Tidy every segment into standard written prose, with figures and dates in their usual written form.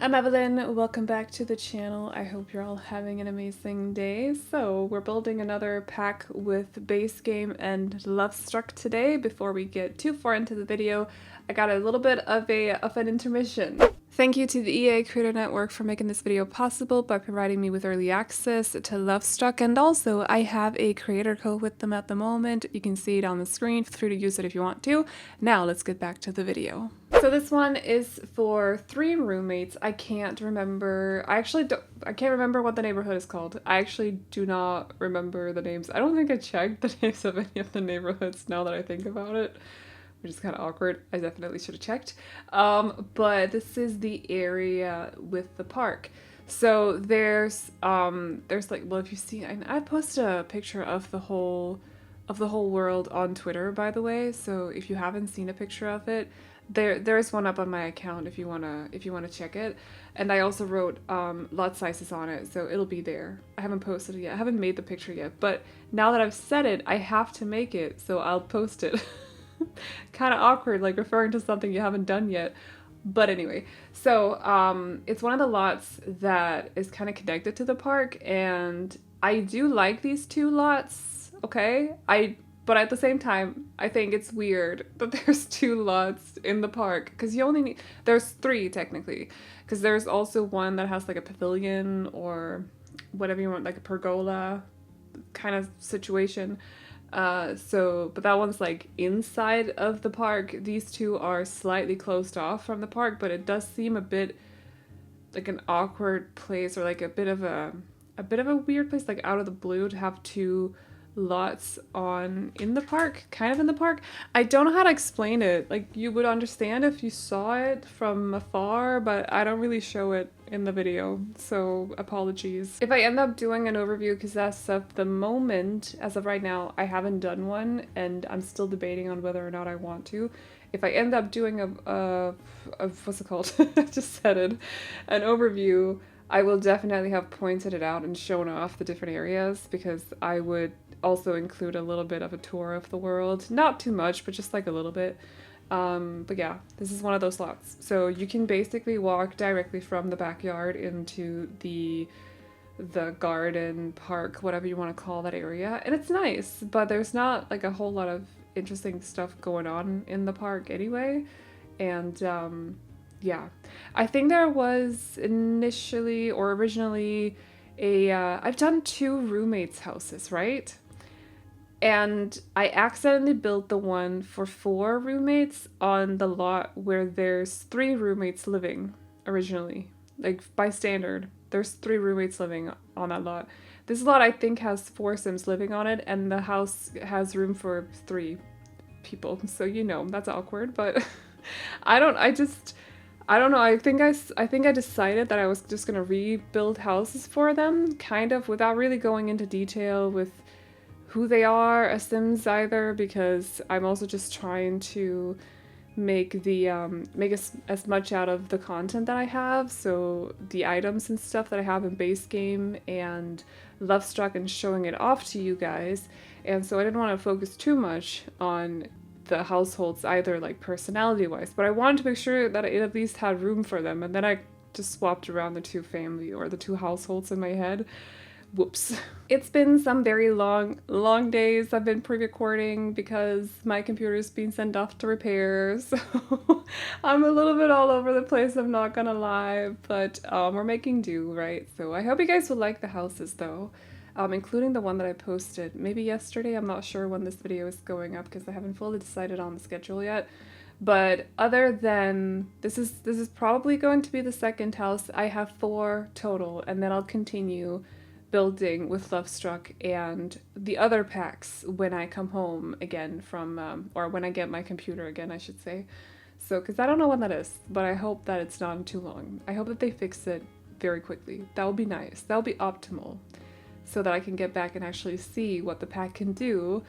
I'm Aveline, welcome back to the channel. I hope you're all having an amazing day. So we're building another pack with base game and Lovestruck today. Before we get too far into the video, I got a little bit of an intermission. Thank you to the EA Creator Network for making this video possible by providing me with early access to Lovestruck, and also I have a creator code with them at the moment. You can see it on the screen. Feel free to use it if you want to. Now let's get back to the video. So this one is for 3 roommates. I can't remember. I can't remember what the neighborhood is called. I actually do not remember the names. I don't think I checked the names of any of the neighborhoods now that I think about it, which is kind of awkward. I definitely should have checked. But this is the area with the park. So there's like, well, if you see, I posted a picture of the whole world on Twitter, by the way. So if you haven't seen a picture of it, there's one up on my account if you wanna check it. And I also wrote lot sizes on it, so it'll be there. I haven't posted it yet. I haven't made the picture yet, but now that I've said it, I have to make it, so I'll post it. Kind of awkward, like referring to something you haven't done yet. But anyway, so it's one of the lots that is kind of connected to the park, and I do like these 2 lots, okay? But at the same time, I think it's weird that there's 2 lots in the park, because you only need, there's 3 technically, because there's also one that has like a pavilion or whatever you want, like a pergola kind of situation. But that one's like inside of the park. These 2 are slightly closed off from the park, but it does seem a bit like an awkward place, or like a bit of a weird place, like out of the blue, to have 2 lots in the park, kind of in the park. I don't know how to explain it. Like, you would understand if you saw it from afar, but I don't really show it in the video, so apologies. If I end up doing an overview, because as of the moment, as of right now, I haven't done one, and I'm still debating on whether or not I want to. If I end up doing a what's it called? I just said it, an overview, I will definitely have pointed it out and shown off the different areas, because I would also include a little bit of a tour of the world. Not too much, but just like a little bit. But yeah, this is one of those lots. So you can basically walk directly from the backyard into the garden, park, whatever you want to call that area. And it's nice, but there's not like a whole lot of interesting stuff going on in the park anyway. And yeah, I think there was initially or originally I've done 2 roommates' houses, right? And I accidentally built the one for 4 roommates on the lot where there's 3 roommates living originally. Like, by standard, there's 3 roommates living on that lot. This lot, I think, has 4 Sims living on it, and the house has room for 3 people. So, you know, that's awkward, but I don't know. I think I decided that I was just gonna rebuild houses for them, kind of, without really going into detail with who they are as Sims either, because I'm also just trying to make as much out of the content that I have. So the items and stuff that I have in base game and Lovestruck, and showing it off to you guys. And so I didn't want to focus too much on the households either, like personality wise, but I wanted to make sure that it at least had room for them. And then I just swapped around the 2 family or the 2 households in my head. Whoops. It's been some very long days. I've been pre-recording because my computer's been sent off to repair, so I'm a little bit all over the place, I'm not gonna lie, but we're making do, right? So I hope you guys will like the houses though, including the one that I posted maybe yesterday. I'm not sure when this video is going up because I haven't fully decided on the schedule yet. But other than this is probably going to be the second house. I have 4 total, and then I'll continue building with Lovestruck and the other packs when I come home again from, or when I get my computer again, I should say. So, because I don't know when that is, but I hope that it's not too long. I hope that they fix it very quickly. That would be nice. That would be optimal, so that I can get back and actually see what the pack can do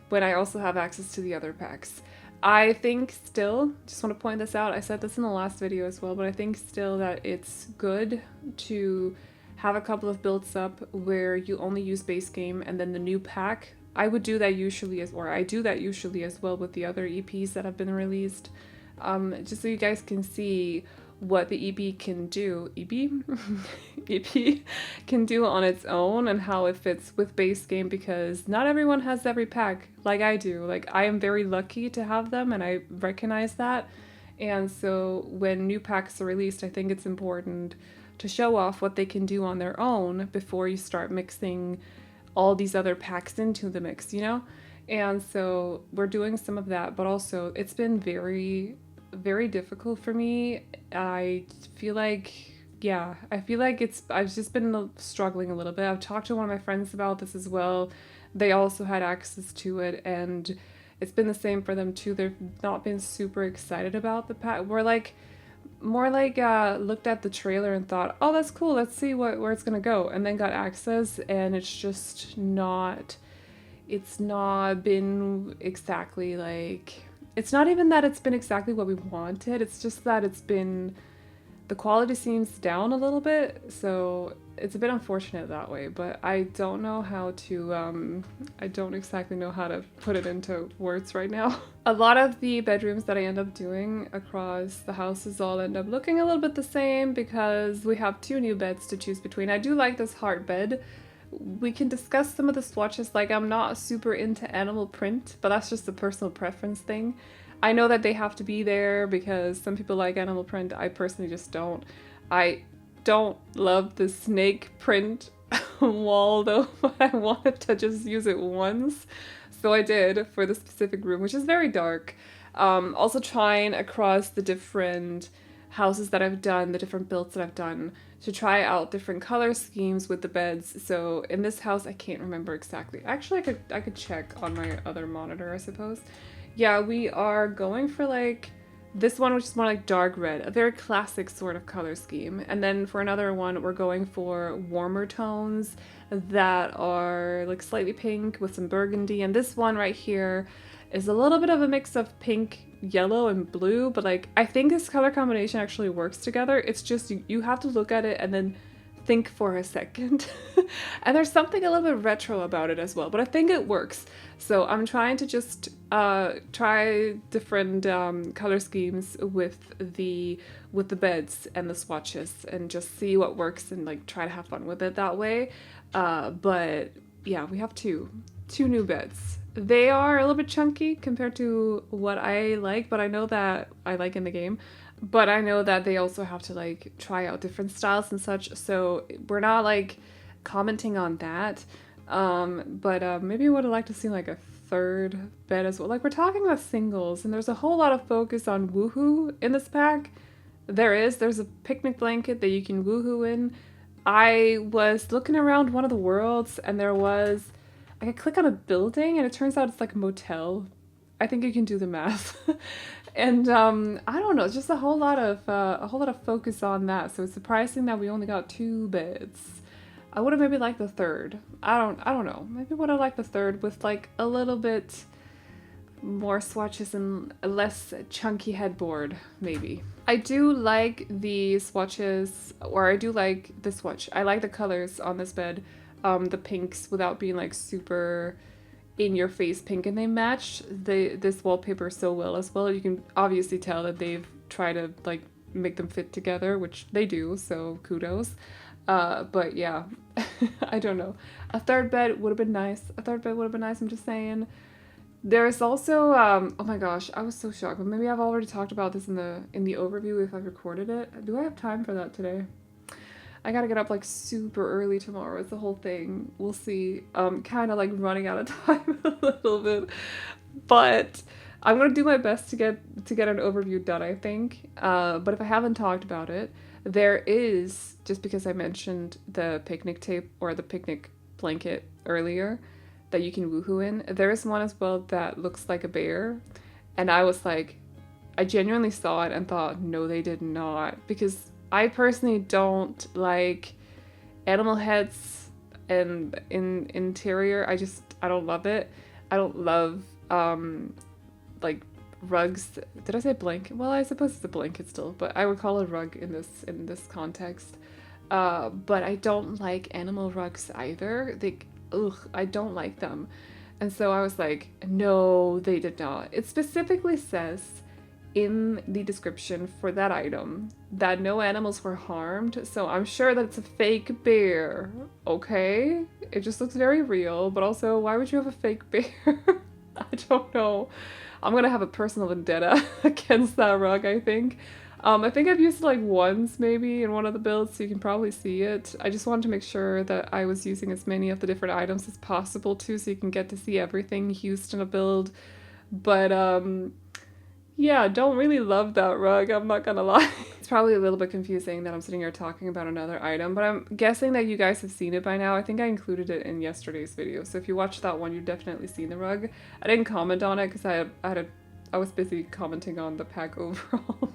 when I also have access to the other packs. I think still, just want to point this out, I said this in the last video as well, but I think still that it's good to have a couple of builds up where you only use base game and then the new pack. I would do that usually I do that usually as well with the other EPs that have been released. Just so you guys can see what the EB can do, EP can do on its own and how it fits with base game, because not everyone has every pack like I do. Like, I am very lucky to have them and I recognize that. And so when new packs are released, I think it's important to show off what they can do on their own before you start mixing all these other packs into the mix, you know? And so we're doing some of that, but also it's been very, very difficult for me. I feel like, yeah, I've just been struggling a little bit. I've talked to one of my friends about this as well. They also had access to it, and it's been the same for them too. They've not been super excited about the pack. We're like, more like looked at the trailer and thought, oh, that's cool, let's see where it's gonna go, and then got access, and it's not been exactly like, it's not even that it's been exactly what we wanted, it's just that the quality seems down a little bit, so it's a bit unfortunate that way, but I don't know how to, I don't exactly know how to put it into words right now. A lot of the bedrooms that I end up doing across the houses all end up looking a little bit the same because we have 2 new beds to choose between. I do like this heart bed. We can discuss some of the swatches. Like, I'm not super into animal print, but that's just a personal preference thing. I know that they have to be there because some people like animal print. I personally just don't. I don't love the snake print wall though, but I wanted to just use it once. So I did for the specific room, which is very dark. Also trying across the different houses that I've done, the different builds that I've done, to try out different color schemes with the beds. So in this house, I can't remember exactly. Actually, I could check on my other monitor, I suppose. Yeah, we are going for like this one, which is more like dark red, a very classic sort of color scheme. And then for another one, we're going for warmer tones that are like slightly pink with some burgundy. And this one right here is a little bit of a mix of pink, yellow, and blue, but like I think this color combination actually works together. It's just you have to look at it and then think for a second. And there's something a little bit retro about it as well, but I think it works. So I'm trying to just try different color schemes with the beds and the swatches and just see what works and like try to have fun with it that way. But yeah, we have two new beds. They are a little bit chunky compared to what I like, but I know that I like in the game. But I know that they also have to like try out different styles and such, so we're not like commenting on that. But maybe would have liked to see like a third bed as well. Like, we're talking about singles, and there's a whole lot of focus on woohoo in this pack. There's a picnic blanket that you can woohoo in. I was looking around one of the worlds, and I could click on a building, and it turns out it's like a motel. I think you can do the math. And I don't know, it's just a whole lot of focus on that. So it's surprising that we only got 2 beds. I would have maybe liked the third. I don't know. Maybe would have liked the third with like a little bit more swatches and a less chunky headboard, maybe. I do like the swatches, or I do like the swatch. I like the colors on this bed, the pinks, without being like super in your face pink, and they match this wallpaper so well as well. You can obviously tell that they've tried to like make them fit together, which they do, so kudos. But yeah, I don't know. A third bed would have been nice. I'm just saying. There's also oh my gosh, I was so shocked, but maybe I've already talked about this in the overview if I've recorded it. Do I have time for that today? I gotta get up like super early tomorrow. It's the whole thing. We'll see. Kind of like running out of time a little bit, but I'm gonna do my best to get an overview done, I think. But if I haven't talked about it, there is, just because I mentioned the picnic tape or the picnic blanket earlier that you can woohoo in, there is one as well that looks like a bear, and I was like, I genuinely saw it and thought, no, they did not, because I personally don't like animal heads and in interior. I don't love it. I don't love like rugs. Did I say blanket? Well, I suppose it's a blanket still, but I would call it a rug in this context. But I don't like animal rugs either. I don't like them. And so I was like, no, they did not. It specifically says in the description for that item that no animals were harmed, so I'm sure that it's a fake bear, okay? It just looks very real, but also, why would you have a fake bear? I don't know. I'm gonna have a personal vendetta against that rug, I think. I think I've used it like once maybe in one of the builds, so you can probably see it. I just wanted to make sure that I was using as many of the different items as possible too, so you can get to see everything used in a build. But yeah, don't really love that rug, I'm not gonna lie. It's probably a little bit confusing that I'm sitting here talking about another item, but I'm guessing that you guys have seen it by now. I think I included it in yesterday's video, so if you watched that one, you've definitely seen the rug. I didn't comment on it because I was busy commenting on the pack overall.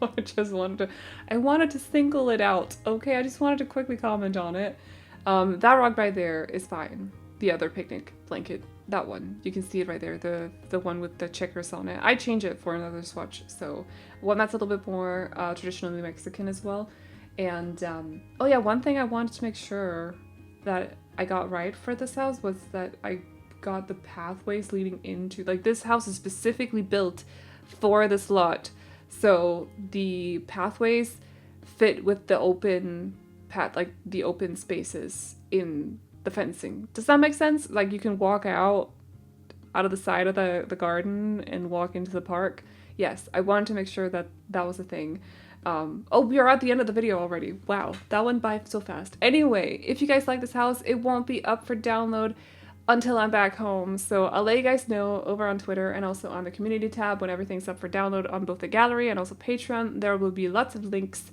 I wanted to single it out, okay? I just wanted to quickly comment on it. That rug right there is fine. The other picnic blanket, that one, you can see it right there, the one with the checkers on it. I change it for another swatch, so one that's a little bit more traditionally Mexican as well. And oh yeah, one thing I wanted to make sure that I got right for this house was that I got the pathways leading into, like, this house is specifically built for this lot, so the pathways fit with the open path, like the open spaces in the fencing. Does that make sense? Like, you can walk out of the side of the garden and walk into the park. Yes, I wanted to make sure that that was a thing. Oh, we are at the end of the video already. Wow, that went by so fast. Anyway, if you guys like this house, it won't be up for download until I'm back home, so I'll let you guys know over on Twitter and also on the community tab when everything's up for download on both the gallery and also Patreon. There will be lots of links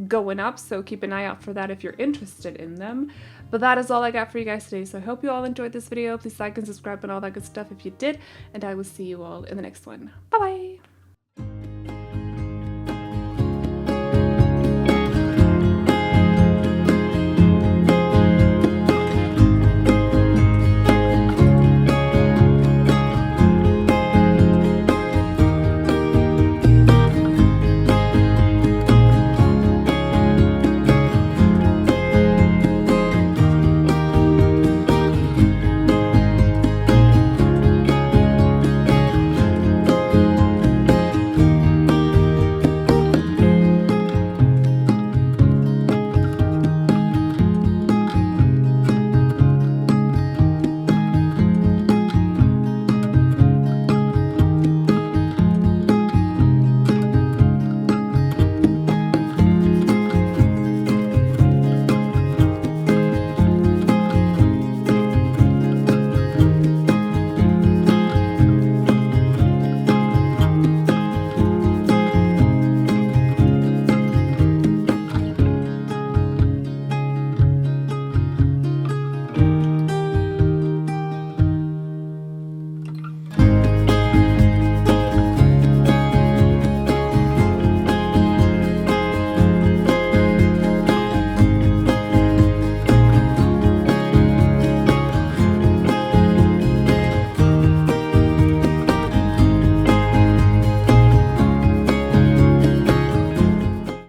going up, so keep an eye out for that if you're interested in them. But that is all I got for you guys today, so I hope you all enjoyed this video. Please like and subscribe and all that good stuff if you did, and I will see you all in the next one. Bye bye!